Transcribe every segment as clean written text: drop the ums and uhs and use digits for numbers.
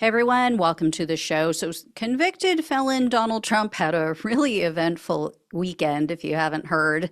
Hey everyone, welcome to the show. So, convicted felon Donald Trump had a really eventful weekend, if you haven't heard.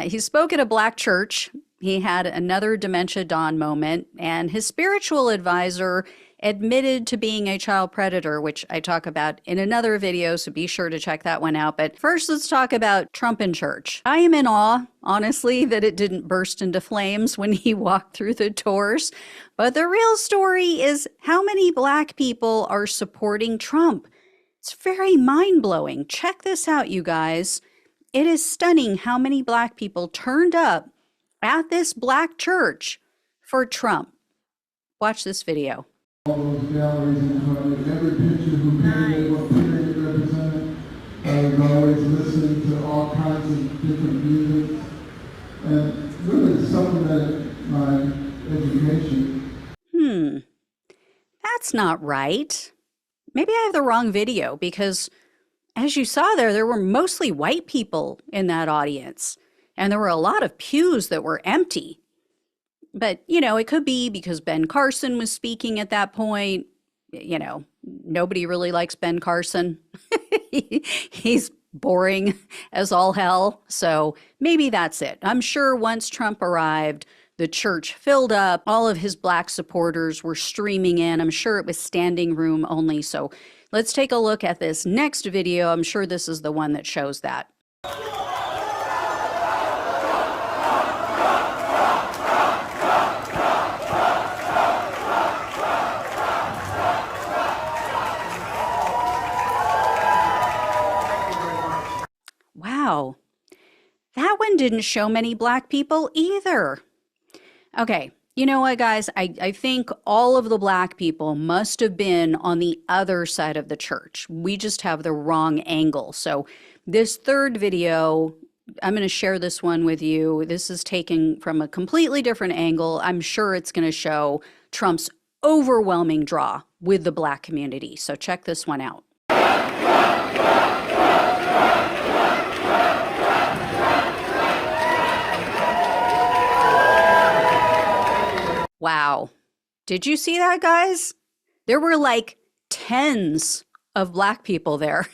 He spoke at a black church. He had another dementia dawn moment, and his spiritual advisor admitted to being a child predator, which I talk about in another video, so be sure to check that one out. But first, let's talk about Trump in church. I am in awe, honestly, that it didn't burst into flames when he walked through the doors. But the real story is how many black people are supporting Trump. It's very mind-blowing. Check this out, you guys. It is stunning how many black people turned up at this black church for Trump. Watch this video. All those galleries in front of every picture who painted what period it represented. I was always listening to all kinds of different music and really supplemented my education. That's not right. Maybe I have the wrong video because as you saw there were mostly white people in that audience and there were a lot of pews that were empty. But, it could be because Ben Carson was speaking at that point. Nobody really likes Ben Carson. He's boring as all hell. So maybe that's it. I'm sure once Trump arrived, the church filled up. All of his black supporters were streaming in. I'm sure it was standing room only. So let's take a look at this next video. I'm sure this is the one that shows that. Wow, that one didn't show many black people either. Okay, you know what, guys? I think all of the black people must have been on the other side of the church. We just have the wrong angle. So this third video, I'm going to share this one with you. This is taken from a completely different angle. I'm sure it's going to show Trump's overwhelming draw with the black community. So check this one out. Wow. Did you see that, guys? There were like tens of black people there,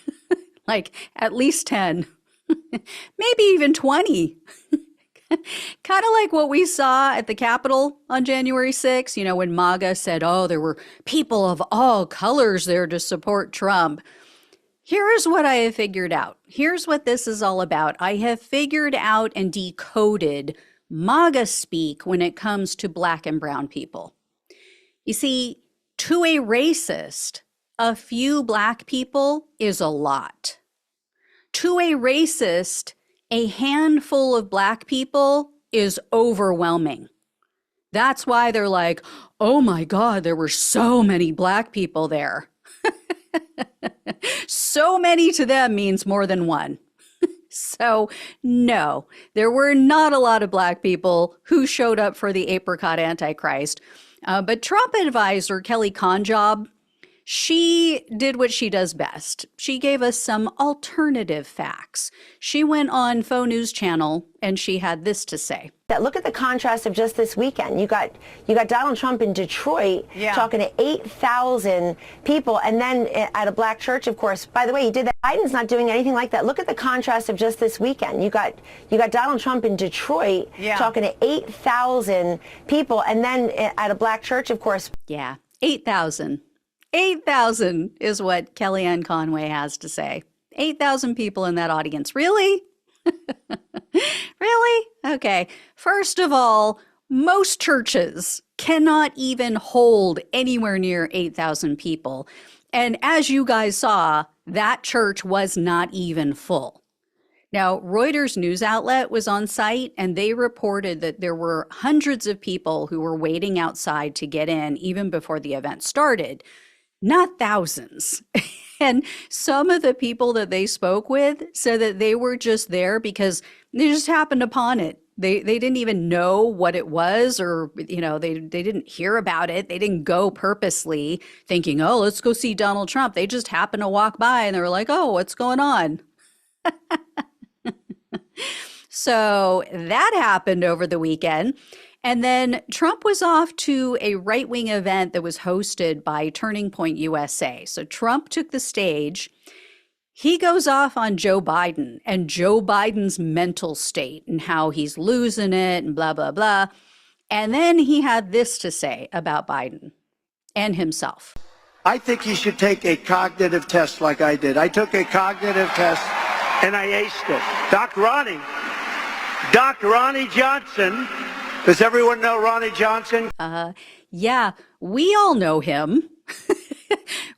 like at least 10, maybe even 20. Kind of like what we saw at the Capitol on January 6th, when MAGA said, oh, there were people of all colors there to support Trump. Here's what I have figured out. Here's what this is all about. I have figured out and decoded MAGA speak when it comes to black and brown people. You see, to a racist, a few black people is a lot. To a racist, a handful of black people is overwhelming. That's why they're like, oh my God, there were so many black people there. So many to them means more than one. So no, there were not a lot of black people who showed up for the apricot Antichrist. But Trump advisor Kelly Conjob, she did what she does best. She gave us some alternative facts. She went on Faux News Channel and she had this to say. Look at the contrast of just this weekend. You got Donald Trump in Detroit talking to 8,000 people, and then at a black church, of course. By the way, he did that. Biden's not doing anything like that. Look at the contrast of just this weekend. You got Donald Trump in Detroit talking to 8,000 people, and then at a black church, of course. Yeah, 8,000. 8,000 is what Kellyanne Conway has to say. 8,000 people in that audience. Really? Really? Okay. First of all, most churches cannot even hold anywhere near 8,000 people. And as you guys saw, that church was not even full. Now, Reuters news outlet was on site and they reported that there were hundreds of people who were waiting outside to get in even before the event started. Not thousands. And some of the people that they spoke with said that they were just there because they just happened upon it. They didn't even know what it was, or, they didn't hear about it. They didn't go purposely thinking, oh, let's go see Donald Trump. They just happened to walk by and they were like, oh, what's going on? So that happened over the weekend. And then Trump was off to a right-wing event that was hosted by Turning Point USA. So Trump took the stage. He goes off on Joe Biden and Joe Biden's mental state and how he's losing it and blah, blah, blah. And then he had this to say about Biden and himself. I think he should take a cognitive test like I did. I took a cognitive test and I aced it. Dr. Ronnie Johnson. Does everyone know Ronnie Johnson? Yeah, we all know him.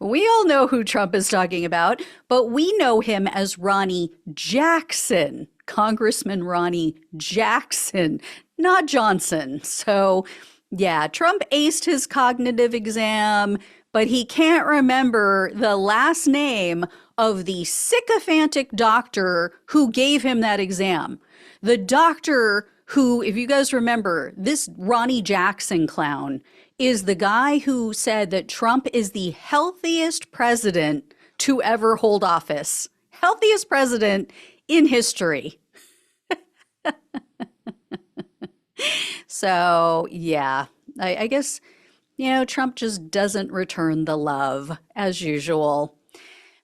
We all know who Trump is talking about, but we know him as Ronnie Jackson, Congressman Ronnie Jackson, not Johnson. So, yeah, Trump aced his cognitive exam, but he can't remember the last name of the sycophantic doctor who gave him that exam. The doctor who, if you guys remember, this Ronnie Jackson clown is the guy who said that Trump is the healthiest president to ever hold office. Healthiest president in history. So, yeah, I guess, Trump just doesn't return the love as usual.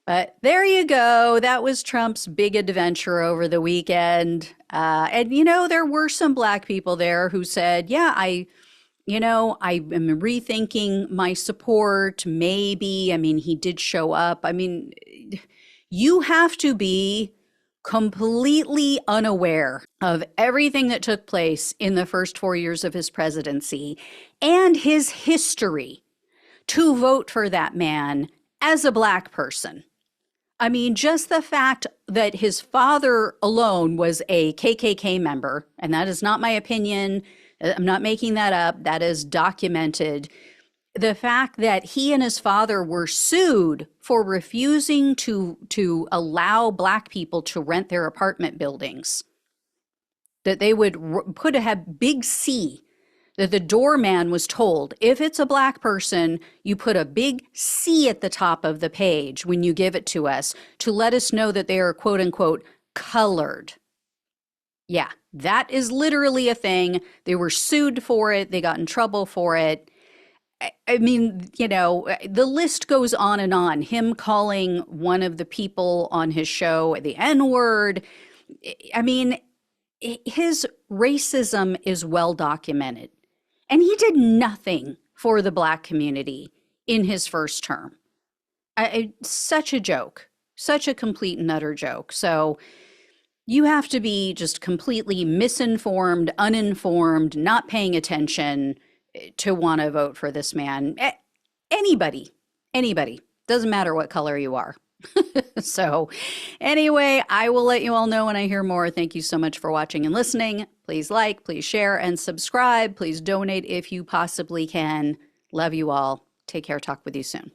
But there you go. That was Trump's big adventure over the weekend. And, there were some Black people there who said, yeah, I am rethinking my support. Maybe. I mean, he did show up. I mean, you have to be completely unaware of everything that took place in the first 4 years of his presidency and his history to vote for that man as a Black person. I mean, just the fact that his father alone was a KKK member, and that is not my opinion. I'm not making that up. That is documented. The fact that he and his father were sued for refusing to allow Black people to rent their apartment buildings, that they would put a big C, that the doorman was told, if it's a Black person, you put a big C at the top of the page when you give it to us to let us know that they are quote unquote colored. Yeah, that is literally a thing. They were sued for it. They got in trouble for it. I mean, the list goes on and on. Him calling one of the people on his show the N-word. I mean, his racism is well documented. And he did nothing for the Black community in his first term. Such a joke. Such a complete and utter joke. So you have to be just completely misinformed, uninformed, not paying attention to want to vote for this man. Anybody, doesn't matter what color you are. So anyway, I will let you all know when I hear more. Thank you so much for watching and listening. Please like, please share, and subscribe. Please donate if you possibly can. Love you all. Take care. Talk with you soon.